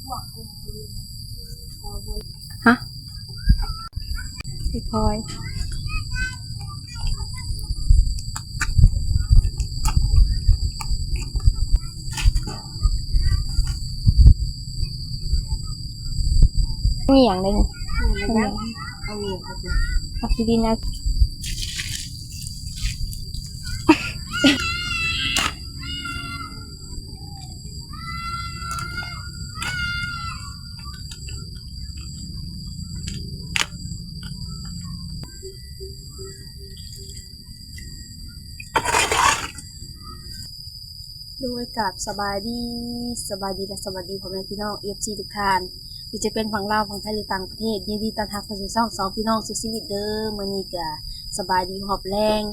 ฮะพี่พลอยมีอย่างไรนี่เอาซีดีนะด้วยกับสบายดีและสวัสดีพ่อแม่พี่น้อง FC ทุกท่านหรือจะเป็นฝั่งลาวฝั่งไทยหรือต่างประเทศยินดีต้อนรับเข้าสู่ช่องสองพี่น้องสุขชีวิตเด้อมื้อนี้ก็สบายดีหอบแรง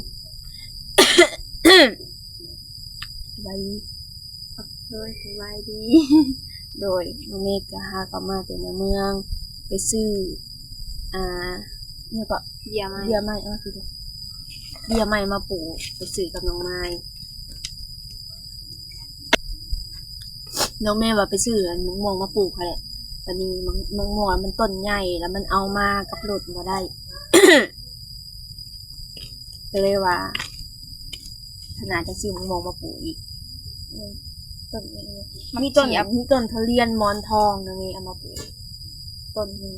สบายดีโดยสบายดี โดยน้องเมฆก็หากลับมาแต่ในเมืองไปซื้อเนี่ยก็เบียร์ใหม่คือเบียร์ใหม่มาปลูกไปซื้อกับน้องไม้น้องแม่ว่าไปซื้อมะม่วงมาปลูกค่ะแหละตอนนี้มะม่วงมันต้นใหญ่แล้วมันเอามากับรถมาได้ ก็เลยว่าขนาดจะซื้อมะม่วงมาปลูกอีกต้นนี้มีต้นทุเรียนหมอนทองนะมีเอามาปลูกต้นนึง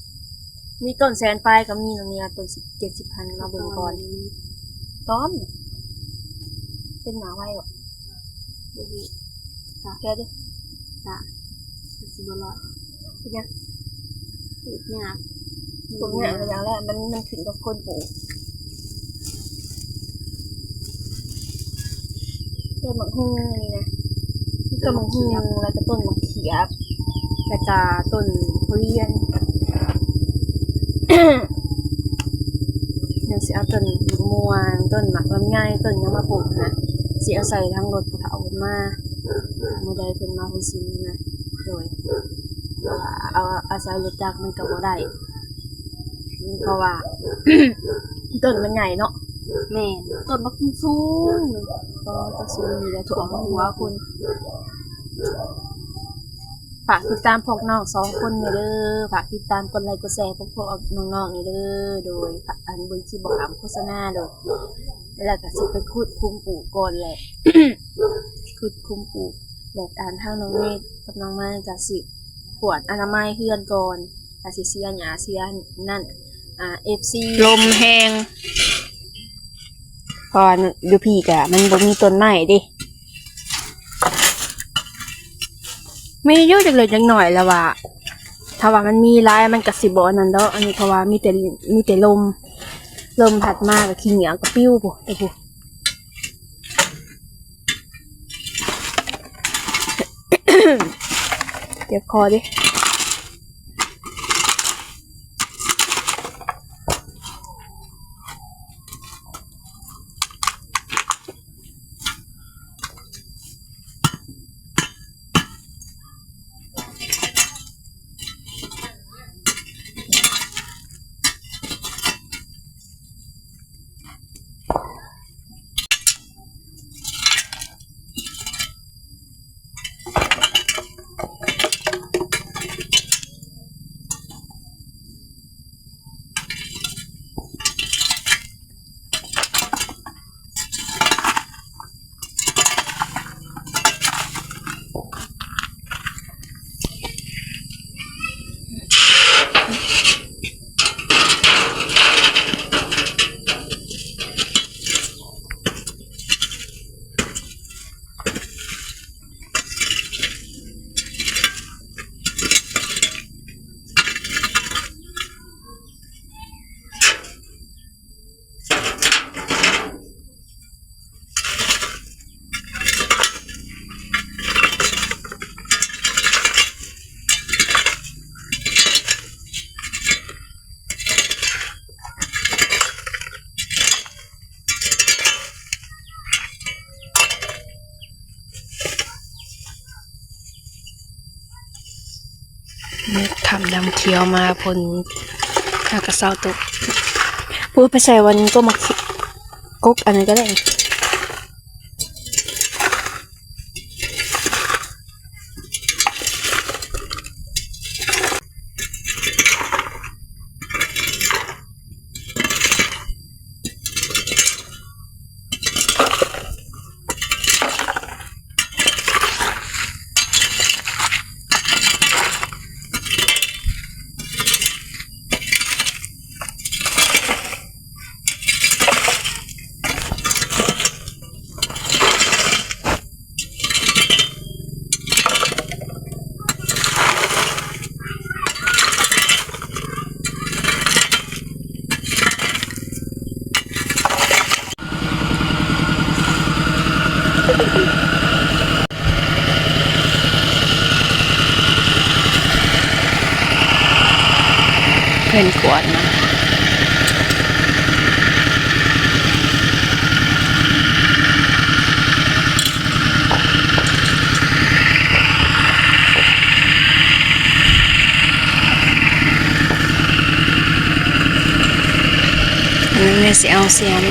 70,000มีต้นแสนปลายก็มีตรงนี้ต้น70,000มาเบิ่งก่อนต้นเป็นหนาไว้หรอแกดิสิบล้อเป็นยังปลูกเนี่ยอย่างแรกมันถึงกับคนปลูกต้นมะฮุ่งนี่นะต้นมะฮุ่งแล้วก็ต้นมะเขียบแล้วก็ต้นทุเรียน เดี๋ยวสิเอาต้นมะม่วงต้นหมักลำไยต้นยังมาปลูกนะสิเอาใส่ทั้งรถภูเขามาเมื่อใดเพิ่นมาเพิ่นสินะโดยเอาใส่รถจักรมันก็บ่ได้เพราะว่า ต้นมันใหญ่เนาะแม่ต้นมันสูงก็จะสูงมีแต่ถ่วงหัวคุณฝากติดตามพวกน้อง2คนนี่เด้อฝากติดตามกดไลค์กดแชร์พวกน้องๆนี่เด้อโดยอันเบิ่งสิบ่ถามโฆษณาโดยแล้วก็สิไปขุดคุมปลูกก่อนแหละ ขุดคุมปลูกแบบทางน้องเมฆกับน้องไม้จะสิขวดอนามัยเฮือนก่อนก็สิเสียหญ้าเสียนั่นFC ลมแห้งพออยู่พี่ก็มันบ่มีต้นไม้ดิไม่เยอะจังเลยจังหน่อยแล้วว่าถ้าว่ามันมีหลายมันก็สิบ่นั่นดอกอันนี้เพราะว่ามีแต่ลมพัดมาก็ขี้เหนียวก็ปิ้วพุ่นพุ่นเจ็บคอดิทำดำเขียวมาพลหากระเซาตกพูดไปใส่วันก็มากุ๊กอันนี้ก็ได้ เงินขวดนะอันนี้เนี่ยสิเอาเสียม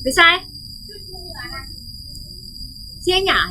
ไปใช่เสียใหญ่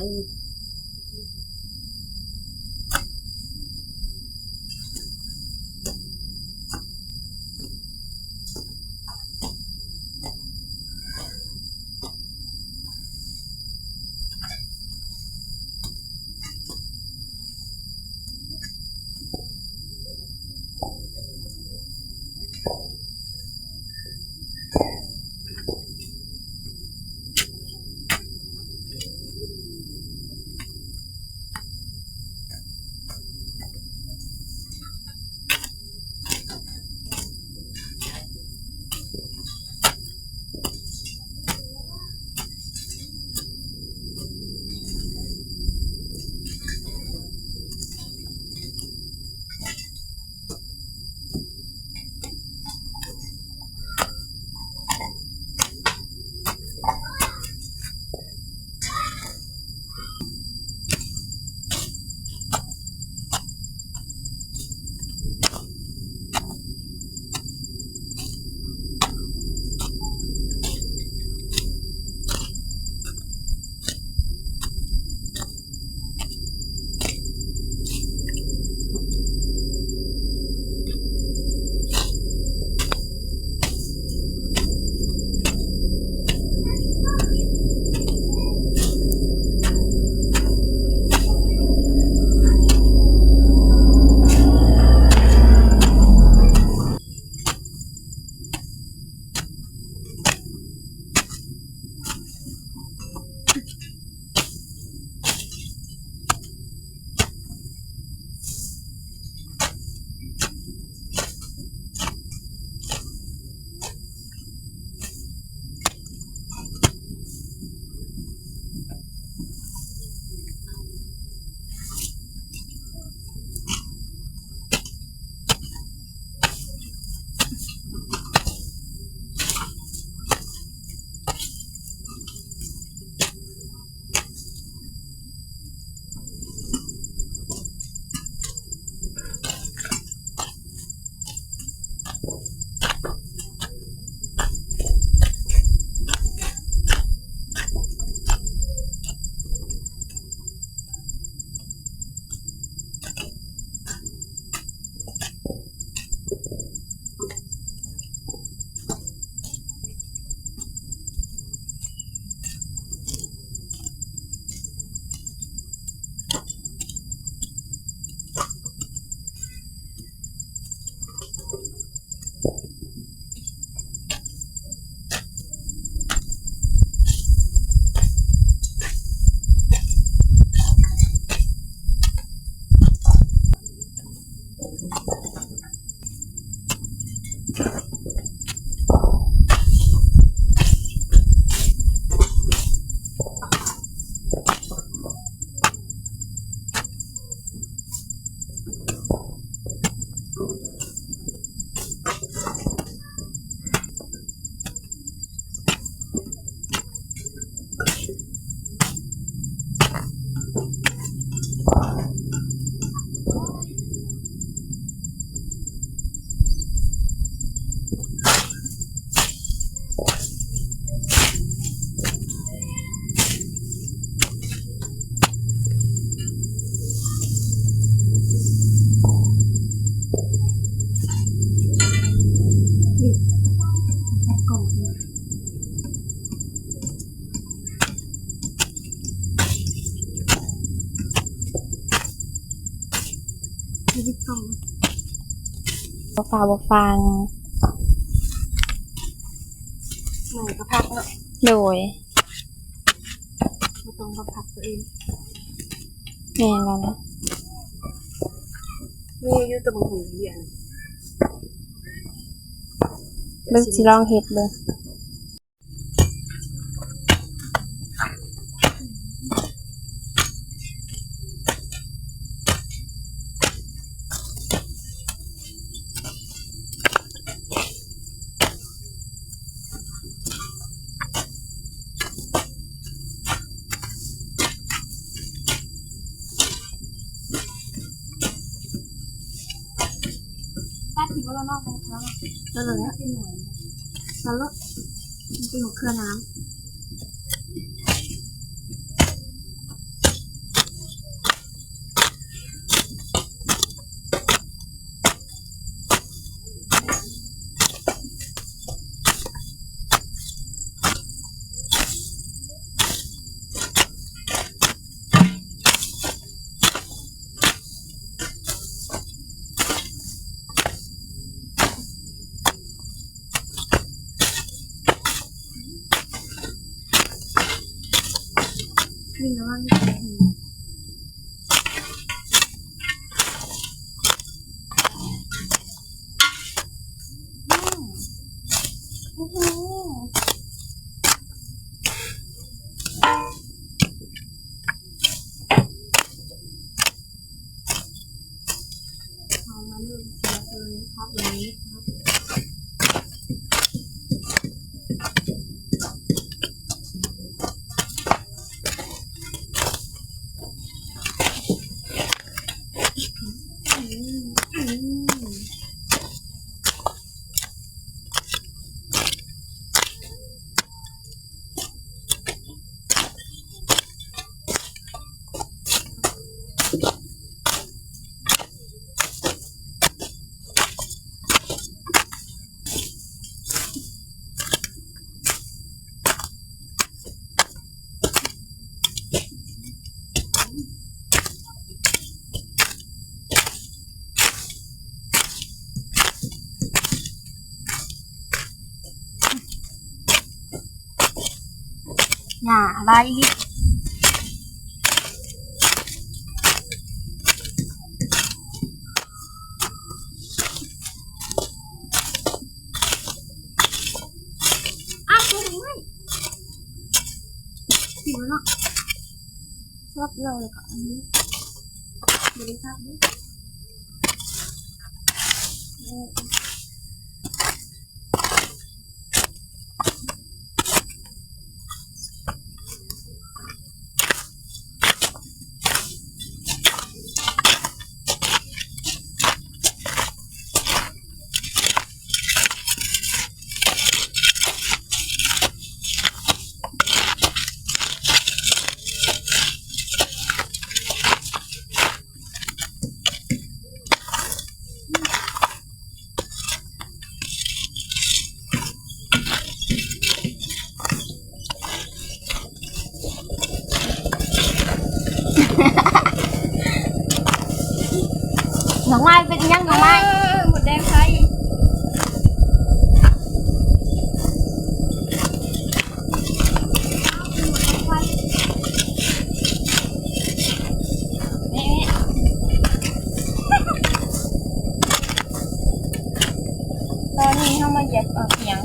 บ่ฟ้าบ่ฟัง หน่อยก็พักเนาะ โดย บ่ต้องบังคับตัวเอง แม่นแล้วนะ มีอยู่แต่บ่หูเรียน เบิ่งสิลองเฮ็ดเบิ่งป้าคิดว่าเรานอกของเขาแล้วเลยนะเป็นหน่วยแล้วมันเป็นหัวเครื่องน้ำวิ่งระวังนิดนึงโอ้โหเอามาเริ่มเลยนะครับอย่างนี้ครับอย่าอะไรอีกอ้าวตัวไม่ผิวเนาะชอบเราเลยก่อนอันนี้บริษัทนี้หน่อไม้เป็นยังหน่อไม้หมดแดงไทยตอนนี้เฮามาแยกออกหยัง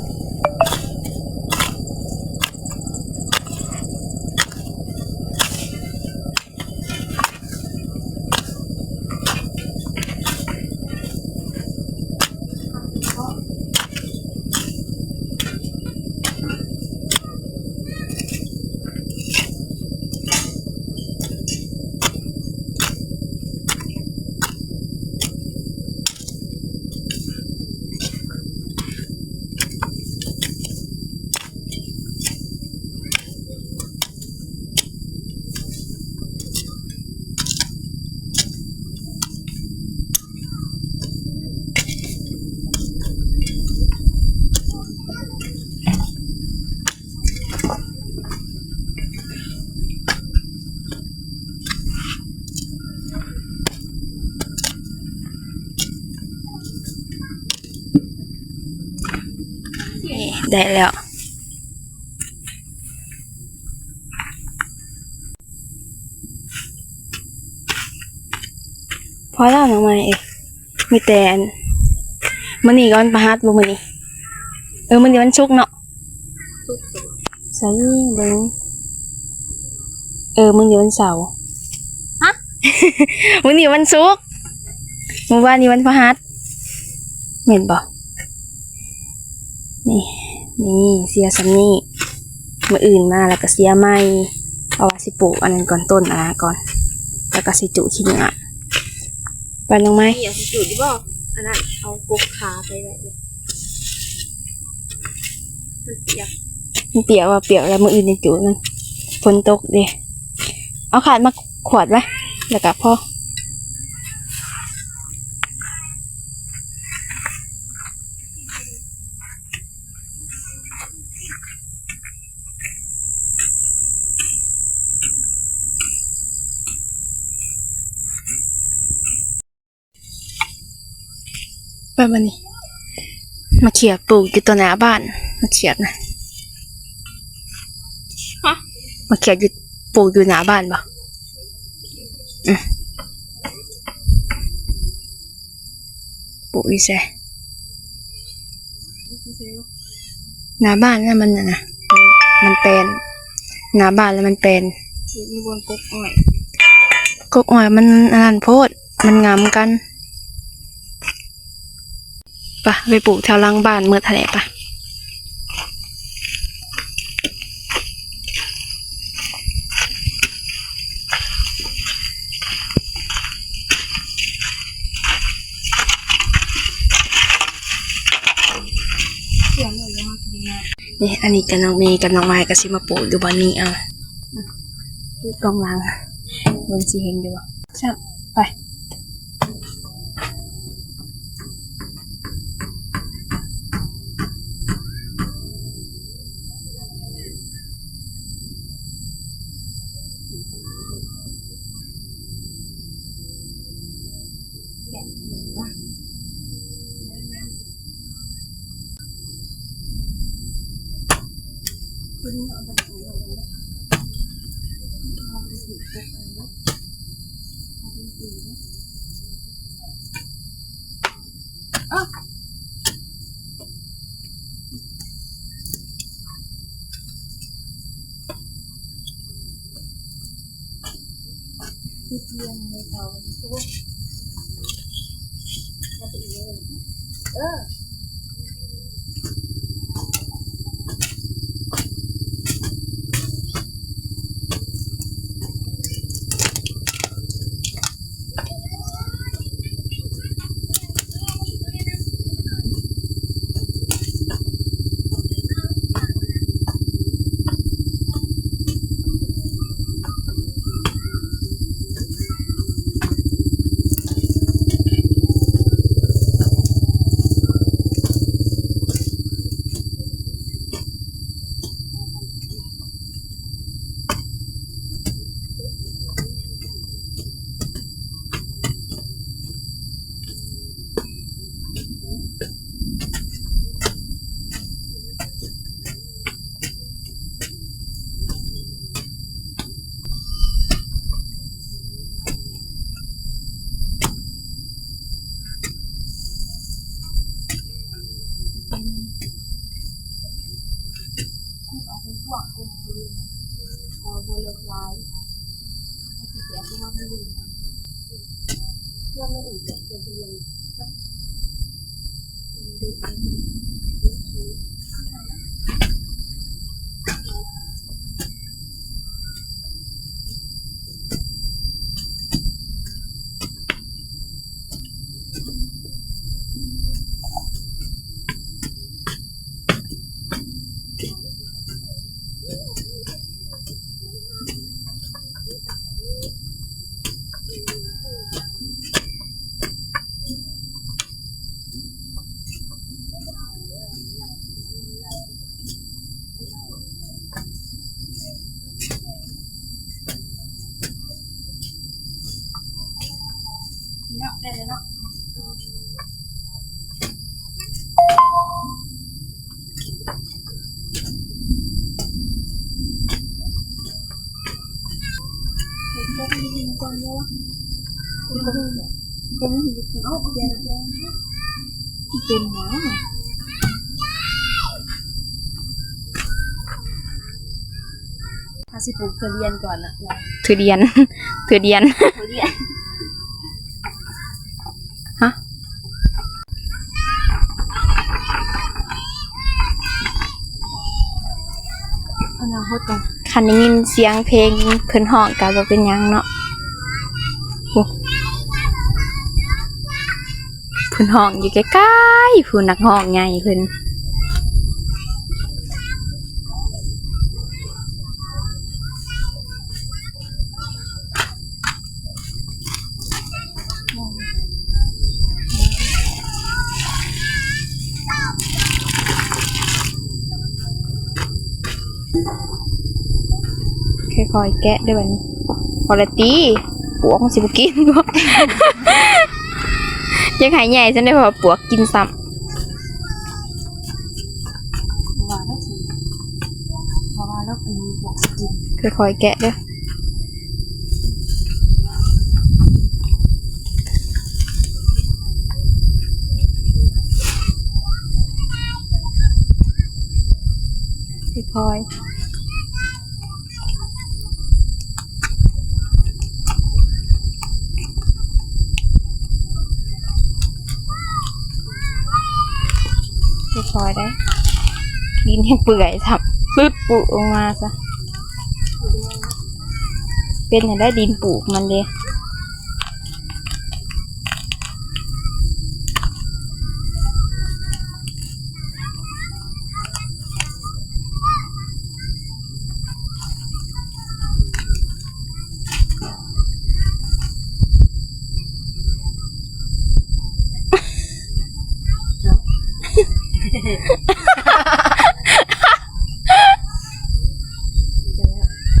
ได้แล้วพอแล้วหน่อไม้เอ้ยมีแต่อันมื้อนี้ก็วันพฤหัสบ่มื้อนี้มื้อนี้วันศุกร์เนาะใส่เบิ่งมื้อนี้วันเสาร์ฮะ มื้อนี้วันศุกร์มื้อวานนี้วันพฤหัสแม่นบ่นี่เสียสำนี่มื้ออื่นมาแล้วก็เสียใหม่เพราะว่าสิปลูกอันนั้นก่อนต้นก่อนแล้วก็สิจุขี้เหงื่อไปลงไหมอย่าสิจุดิบ่อันนั้นเอากกขาไปไว้เลยมันเปียกว่าเปียกแล้วมื้ออื่นจะจุมันฝนตกเด้เอาขาดมาขวดไว้แล้วก็พอไปมานี่มาเขียบปลูกอยู่ตัวหน้าบ้านมาเขียบนะมาเขียบอยู่ปลูกอยู่หน้าบ้านบ่ปลูกอีแซ่หน้าบ้านนั่นมันน่ะมันเป็นหน้าบ้านแล้วมันเป็นมีบนกกอ้อยมันอันนั้นโพดมันงามกันปะไปปลูกแถวหลังบ้านเมื่อทะเลปะนี่อันนี้กับน้องเมย์กับน้องไม้ก็สิมาปลูกอยู่บ้านนี้เอากองลังมันสิเห็นอยู่ใช่ไปได้เลยเนาะ เยอะเป็นเอาเป็นหมาถ้าสิปลูกทุเรียนก่อนนะ ทุเรียน ทุเรียน ทุเรียน ฮะ อนาคตก่อน คันได้ยินเสียงเพลงเพิ่นฮ้องก็บ่เป็นหยังเนาะโอ้เพิ่นฮ้องอยู่ใกล้ๆผู้นักฮ้องใหญ่เพิ่นค่อยๆแกะเด้อบัดนี้พอละตีปวกมันสิบ่กินบ่ ยังหายใหญ่ซั่นได้พอปวกกินซ้ำ ว่าแล้วสิว่าแล้วเป็นบวกกิน ค่อยๆแกะเด้อค่อยๆค่อยๆได้ดินให้เปื่อยทับปึ๊ดปุออกมาซะเป็นให้ได้ดินปลูกมันเด้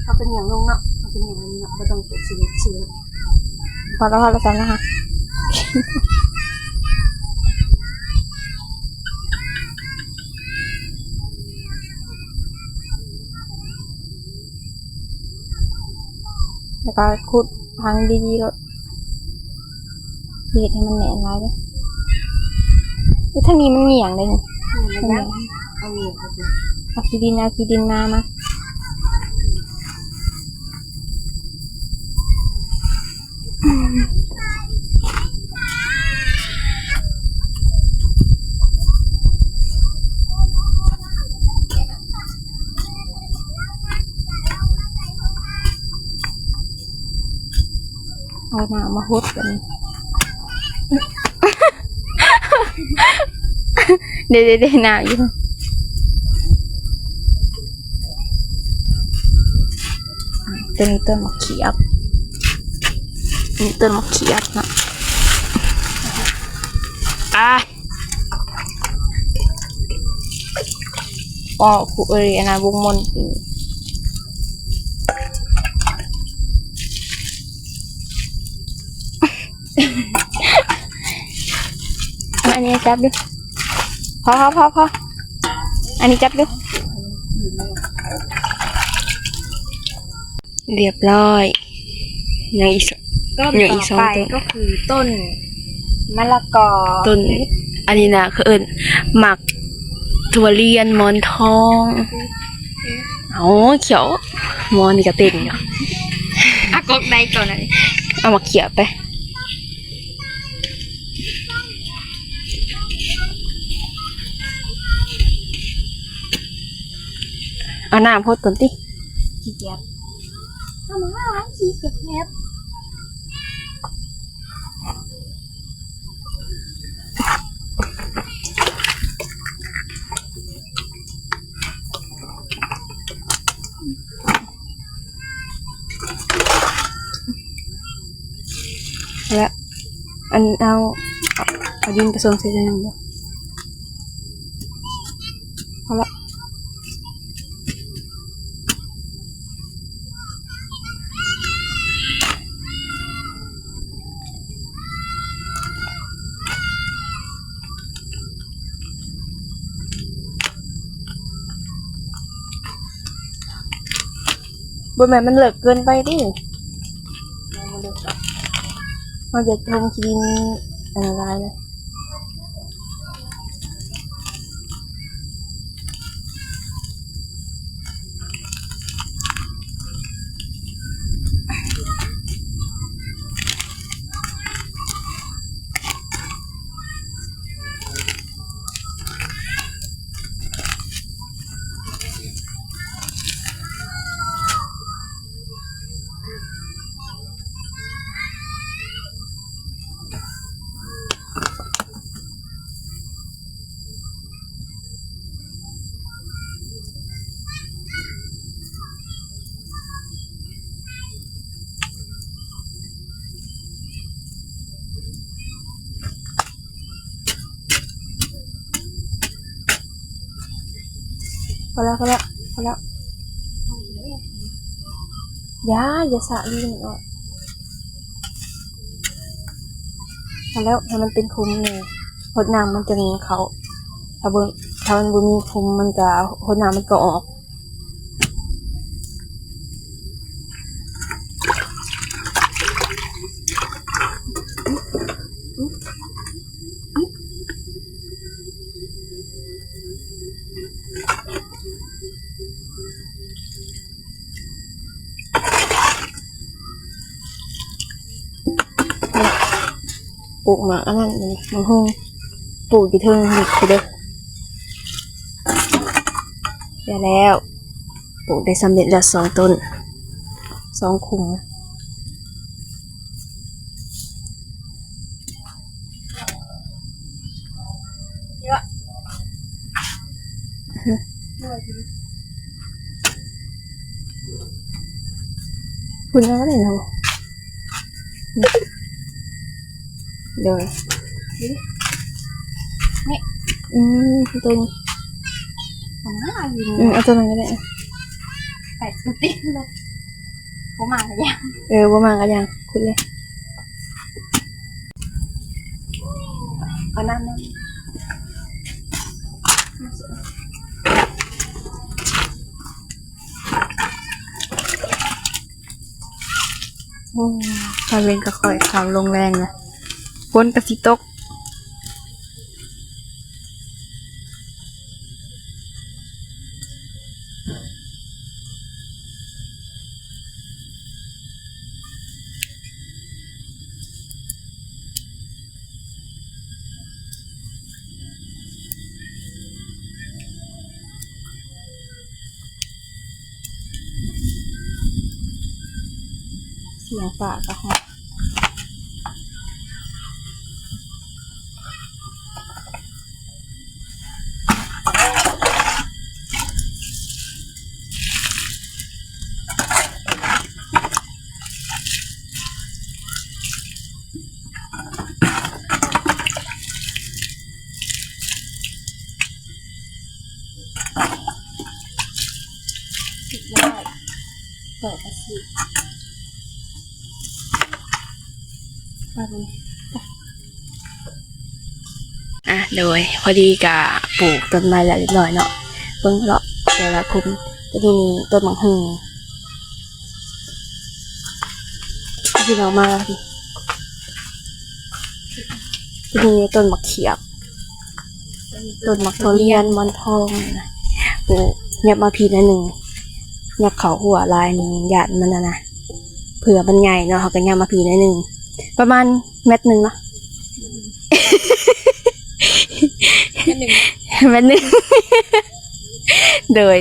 เอาเป็นอย่างลงเนาะเอาเป็นอย่างนี้เนาะไม่ต้องปลูกชื่อ พอแล้วจำนะคะแล้วก็ขุดพังดีๆแล้วเฮ็ดให้มันแน่นไว้เด้อแล้วทางนี้มันเหนียงเลยนี่ เนี่ยนะเอาเหนียวไปดิ เอาขี้ดินมาเอาหน้ามาหดกัน เดี๋ยวหน้าอยู่ตัวนี้ต้นมะเขียบนี่ต้นมะเขียบนะอ๋อผู้เอ่ยอันนั้นวงมนตรีอันนี้จับดูพออันนี้จับดูเรียบร้อยยังอีก ต้น อย่างอี ต่ ก อ สอง ไป ต้น ก็คือต้นมะละกอ ต้นอันนี้นะคือเอิญหมักถั่วเลียนหมอนทองเอาเขียวหมอนนี่ก็เต็มเนาะ อ่ะกอกใดก่อนเลย เอามาเขียบไปเอาน้ำพดต้นติ ขี้เกียจทำไมวะขี้เกียจ แล้วอันเอาดินผสมใส่ในนั้นเนาะพอละบนแม่มันเลิกเกินไปดิ เอามาเลือกเอา เราจะทงกินอะไรเลย พอแล้วอย่าสะลีนออกพอแล้วให้มันเป็นคุมนี่หดน้ำมันจะมีเขาถ้ามันบ่มีคุมมันจะหดน้ำมันก็ออกปลูกหมาอันนั้นนี่มันหุ้งปลูกอยู่เทิงนี่คือเด้อได้แล้วปลูกได้สำเร็จแล้ว2 ต้น2 ขุมคุณเอาอะไรเนาะเดี๋ยวนี่ตัวนี้เอาตัวนั้นก็ได้ไปติดเลยบ่มาก็ยัง ว่ามากันยังคุณเลยเอาน้ำตอนเล่นก็ค่อยข่าวลงแรงนะฝนกระสิตกเสียงฝากก็หอมเปิดกระสิโดยพอดีกับปลูกต้นไม้หลายนิดหน่อยเนาะเพิ่งเลาะแต่ละคุมก็จะมีต้นมังหุงที่เรามาดิจะมีต้นมะเขียบต้นมะทุเรียนมอนทองนะปลูกเงียบมาพีละหนึ่งเงียบเขาหัวลายนี่หยาดมันนะเผื่อมันใหญ่เนาะเขาก็เงียบมาพีละหนึ่งประมาณ1 เม็ดเนาะ เม็ดหนึ่ง โดย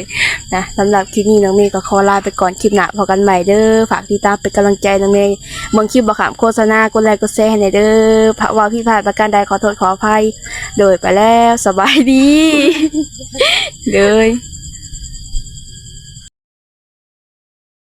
นะสำหรับคลิปนี้น้องเมย์ก็ขอลาไปก่อนคลิปหน้าพบกันใหม่เด้อฝากติดตามเป็นกำลังใจน้องเมย์บางคลิปบ่ขามโฆษณากดไลค์กดแชร์ให้หน่อยเด้อเพราะว่าพี่พลาดประการใดขอโทษขออภัยโดยไปแล้วสบายดี เลย